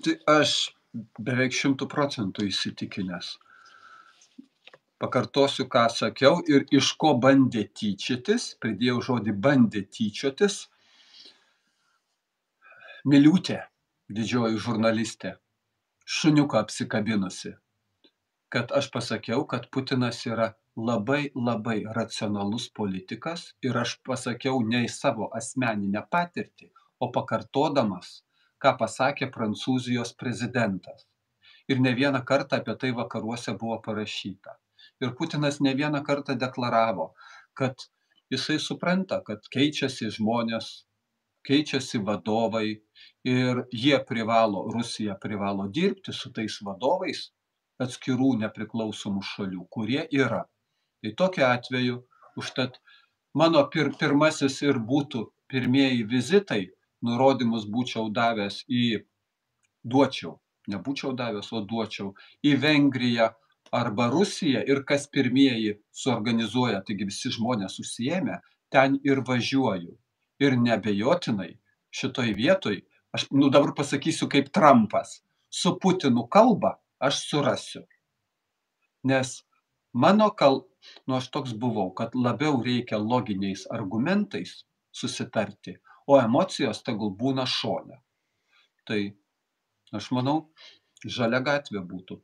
Tai aš beveik 100% įsitikinęs. Pakartosiu, ką sakiau ir iš ko bandė tyčiotis, pridėjau žodį bandė tyčiotis, Miliūtė, didžioji žurnalistė, šuniuką apsikabinusi, kad aš pasakiau, kad Putinas yra labai racionalus politikas ir aš pasakiau ne į savo asmeninę patirtį, o pakartodamas, ką pasakė Prancūzijos prezidentas. Ir ne vieną kartą apie tai vakaruose buvo parašyta. Ir Putinas ne vieną kartą deklaravo, kad jisai supranta, kad keičiasi žmonės, keičiasi vadovai ir Rusija privalo dirbti su tais vadovais atskirų nepriklausomų šalių, kurie yra. Tai tokiu atveju, užtat mano pirmasis ir būtų pirmieji vizitai, nurodymus būčiau davęs duočiau į Vengriją arba Rusiją ir kas pirmieji suorganizuoja, taigi visi žmonės užsiėmę, ten ir važiuoju. Ir neabejotinai šitoj vietoj, aš dabar pasakysiu kaip Trumpas, su Putinu kalbą aš surasiu. Nes aš toks buvau, kad labiau reikia loginiais argumentais susitarti, o emocijos tegul būna šone. Tai aš manau, žalia gatvė būtų.